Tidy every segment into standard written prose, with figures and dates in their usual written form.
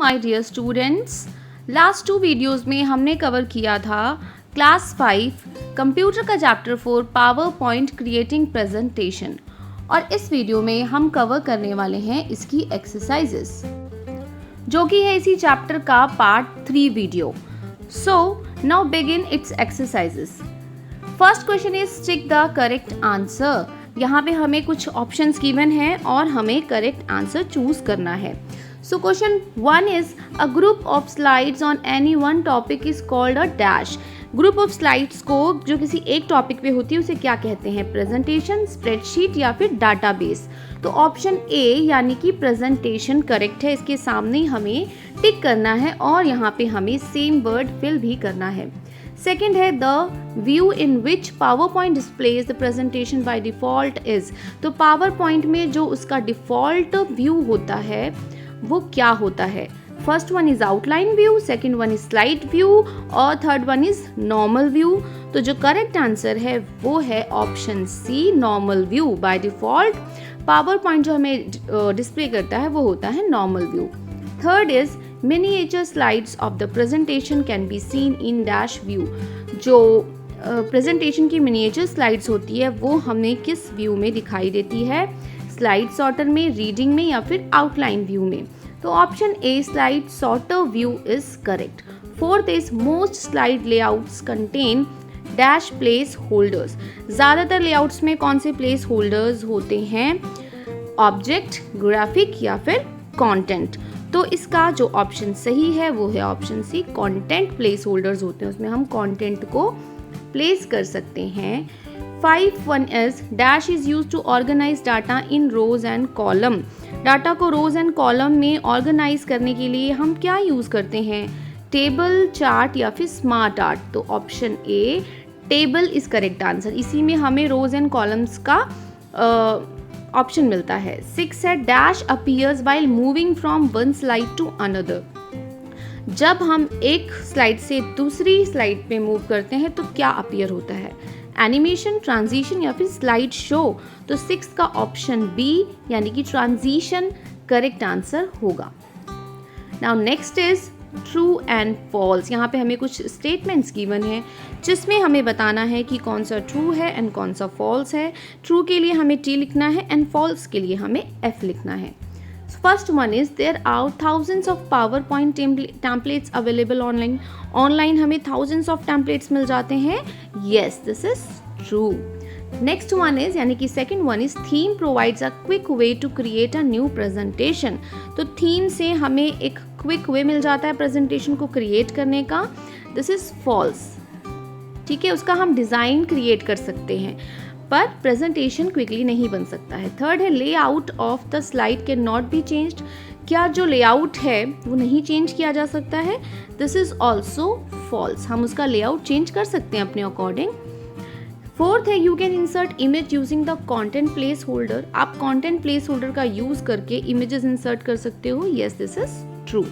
My dear students, last 2 videos में हमने cover किया था क्लास 5 कंप्यूटर का chapter 4 PowerPoint creating presentation और इस वीडियो में हम कवर करने वाले हैं इसकी एक्सरसाइजेस जो कि है इसी चैप्टर का part 3 video. So now begin it's exercises. First question is tick the correct answer. यहाँ पे हमें कुछ ऑप्शंस गिवन हैं और हमें करेक्ट आंसर चूज करना है। So question 1 is a group of slides on any one topic is called a dash. Group of slides को जो किसी एक टॉपिक पे होती है उसे क्या कहते हैं? प्रेजेंटेशन, स्प्रेडशीट या फिर डाटाबेस। तो ऑप्शन ए यानी कि प्रेजेंटेशन करेक्ट है। इसके सामने हमें टिक करना है और यहाँ पे हमें सेम वर्ड फिल भी करना है। सेकेंड है the view in which power point displays the presentation by default is. तो पावर पॉइंट में जो उसका डिफॉल्ट व्यू होता है वो क्या होता है? First one is outline view, second one is slide view और third one is normal view. तो जो करेक्ट आंसर है वो है option C, normal view. By default PowerPoint जो हमें डिस्प्ले करता है वो होता है normal view. Third is miniature slides of the presentation can be seen in dash view. जो प्रेजेंटेशन की मिनिएचर स्लाइड्स होती है वो हमें किस व्यू में दिखाई देती है? स्लाइड सॉर्टर में, रीडिंग में या फिर आउटलाइन व्यू में। तो option A slide sorter view is correct. Fourth is most slide layouts contain dash place holders. ज़्यादातर लेआउट्स में कौन से प्लेस होल्डर्स होते हैं? ऑब्जेक्ट, ग्राफिक या फिर कंटेंट। तो इसका जो ऑप्शन सही है वो है option C, content placeholders होते हैं, उसमें हम कंटेंट को प्लेस कर सकते हैं। 5 is dash is used to organize data in rows and column. Data को रोज एंड कॉलम में ऑर्गेनाइज करने के लिए हम क्या यूज करते हैं? टेबल, चार्ट या फिर स्मार्ट आर्ट। तो option A table is correct answer. इसी में हमें रोज एंड कॉलम्स का ऑप्शन मिलता है। 6 है dash appears while moving from one slide to another. जब हम एक स्लाइड से दूसरी स्लाइड पे मूव करते हैं तो क्या अपीयर होता है? एनिमेशन, ट्रांजिशन या फिर स्लाइड शो। तो 6 का ऑप्शन बी यानी कि ट्रांजिशन करेक्ट आंसर होगा। Now next is true and false. यहाँ पे हमें कुछ स्टेटमेंट्स गिवन है जिसमें हमें बताना है कि कौन सा ट्रू है एंड कौन सा फॉल्स है। ट्रू के लिए हमें टी लिखना है एंड फॉल्स के लिए हमें एफ लिखना है। First one is there are thousands of PowerPoint templates available online. Online हमें थाउजेंड्स ऑफ टेम्पलेट्स मिल जाते हैं। Yes, this is true. Next one is यानी कि second one is theme provides a quick way to create a new presentation. तो theme से हमें एक क्विक वे मिल जाता है प्रेजेंटेशन को क्रिएट करने का। This is false. ठीक है, उसका हम डिज़ाइन क्रिएट कर सकते हैं पर प्रेजेंटेशन क्विकली नहीं बन सकता है। थर्ड है layout of the slide can not be changed. क्या जो लेआउट है वो नहीं चेंज किया जा सकता है? This is also false. हम उसका लेआउट चेंज कर सकते हैं अपने अकॉर्डिंग। फोर्थ है you can insert image using the content placeholder. आप कंटेंट प्लेस होल्डर का यूज करके इमेजेस इंसर्ट कर सकते हो। Yes, this is true.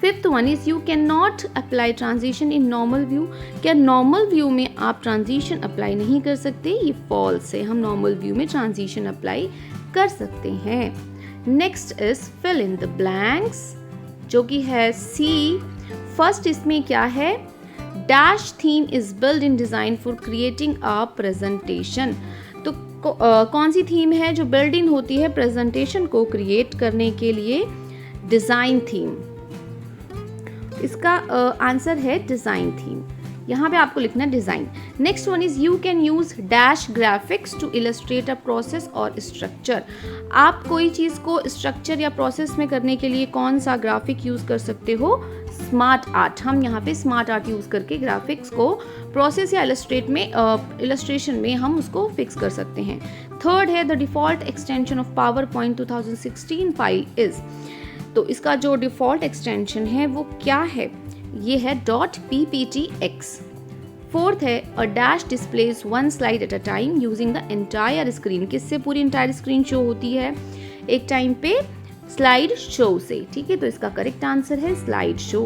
Fifth one is you can not apply transition in normal view. क्या normal view में आप transition apply नहीं कर सकते? ये फॉल्स है। हम नॉर्मल व्यू में ट्रांजिशन अप्लाई कर सकते हैं। Next is fill in the blanks जो कि है सी। फर्स्ट इसमें क्या है? Dash theme is build in design for creating a presentation. तो कौन सी थीम है जो बिल्ड इन होती है प्रेजेंटेशन को क्रिएट करने के लिए? Design theme. इसका आंसर है डिजाइन थीम। यहाँ पे आपको लिखना है design. Next one is you can use dash graphics to illustrate a process और स्ट्रक्चर। आप कोई चीज़ को स्ट्रक्चर या प्रोसेस में करने के लिए कौन सा ग्राफिक यूज कर सकते हो? Smart art. हम यहाँ पे स्मार्ट आर्ट यूज करके ग्राफिक्स को प्रोसेस या इलस्ट्रेशन में हम उसको फिक्स कर सकते हैं। थर्ड है the default extension of power point 2016 file is. तो इसका जो डिफ़ॉल्ट एक्सटेंशन है वो क्या है? ये है .pptx। फोर्थ है a dash displays one slide at a time using the entire screen. किससे पूरी एंटायर स्क्रीन शो होती है? एक टाइम पे स्लाइड शो से। ठीक है, तो इसका करेक्ट आंसर है स्लाइड शो।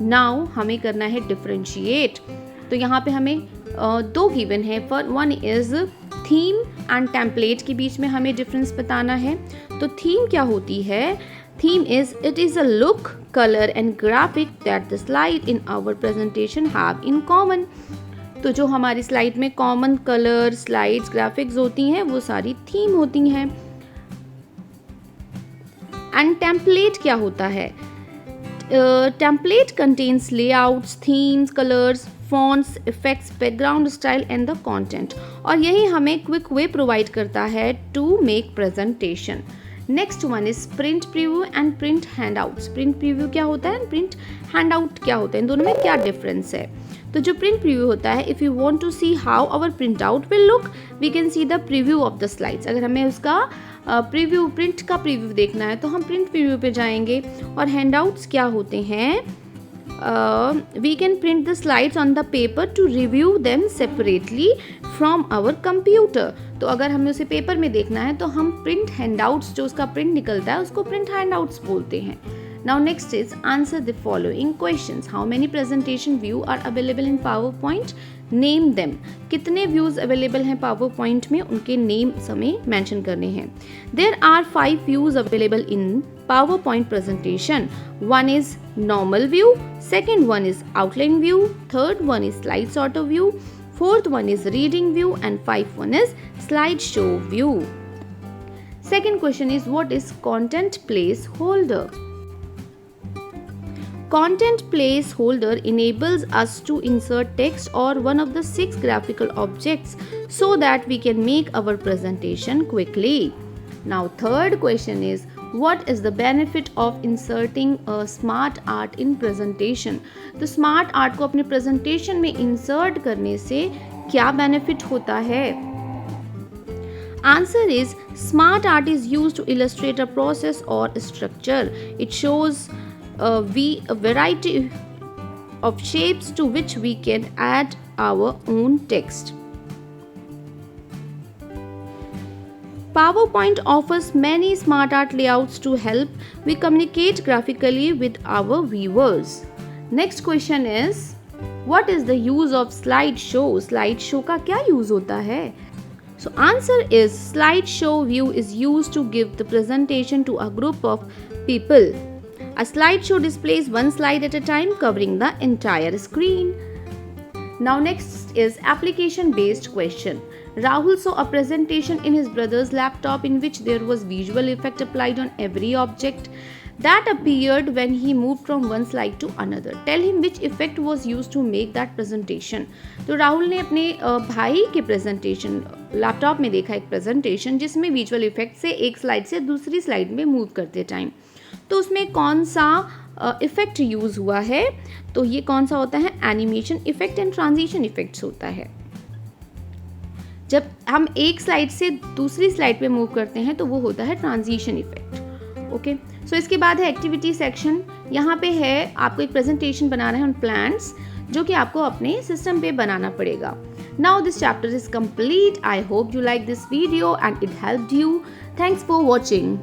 नाउ हमें करना है डिफरेंशिएट। तो यहाँ पे हमें 2 गिवन है। One is theme and template के बीच में हमें डिफरेंस बताना है। तो थीम क्या होती है? Theme is it is a look, color and graphic that the slide in our presentation have in common. तो जो हमारी स्लाइड में कॉमन कलर, स्लाइड्स, ग्राफिक्स होती हैं वो सारी थीम होती हैं. एंड टेम्पलेट क्या होता है? Template contains layouts, themes, colours, fonts, effects, background style and the content. और यही हमें क्विक वे प्रोवाइड करता है to make presentation. Next one is print preview and print handouts. Print preview क्या होता है, प्रिंट हैंडआउट क्या होता है, इन दोनों में क्या डिफरेंस है? तो जो प्रिंट प्रीव्यू होता है, if you want to see how our printout will look, we can see the preview of the slides. अगर हमें उसका प्रीव्यू, प्रिंट का प्रीव्यू देखना है तो हम प्रिंट प्रीव्यू पे जाएंगे. और हैंडआउट्स क्या होते हैं? We can print the slides on the paper to review them separately from our computer. तो अगर हमें उसे पेपर में देखना है तो हम प्रिंट हैंडआउट्स, जो उसका प्रिंट निकलता है उसको प्रिंट हैंडआउट्स बोलते हैं. Now next is answer the following questions. How many presentation view are available in PowerPoint? Name them. कितने views available हैं PowerPoint में, उनके names हमें mention करने हैं. There are 5 views available in PowerPoint presentation. One is normal view, second one is outline view, third one is slide sorter view, fourth one is reading view and fifth one is slideshow view. Second question is what is content placeholder? Content placeholder enables us to insert text or one of the 6 graphical objects so that we can make our presentation quickly. Now third question is what is the benefit of inserting a smart art in presentation? तो smart art को अपने presentation में insert करने से क्या benefit होता है? Answer is smart art is used to illustrate a process or structure. It shows a variety of shapes to which we can add our own text. PowerPoint offers many smart art layouts to help we communicate graphically with our viewers. Next question is what is the use of slideshow? Slideshow का क्या use होता है? So answer is slideshow view is used to give the presentation to a group of people. A slideshow displays one slide at a time covering the entire screen. Now next is application based question. Rahul saw a presentation in his brother's laptop in which there was visual effect applied on every object that appeared when he moved from one slide to another. Tell him which effect was used to make that presentation. तो राहुल ने अपने भाई के presentation laptop में देखा एक presentation जिसमें visual effect से एक स्लाइड से दूसरी स्लाइड में मूव करते टाइम, तो उसमें कौन सा इफेक्ट यूज़ हुआ है? तो ये कौन सा होता है? Animation effect and transition effects होता है. जब हम एक स्लाइड से दूसरी स्लाइड पे मूव करते हैं तो वो होता है ट्रांजिशन इफेक्ट. ओके, सो इसके बाद है एक्टिविटी सेक्शन. यहाँ पे है आपको एक प्रेजेंटेशन बनाना है ऑन प्लांट्स जो कि आपको अपने सिस्टम पे बनाना पड़ेगा. Now this chapter is complete. I hope you like this video and it helped you. Thanks for watching.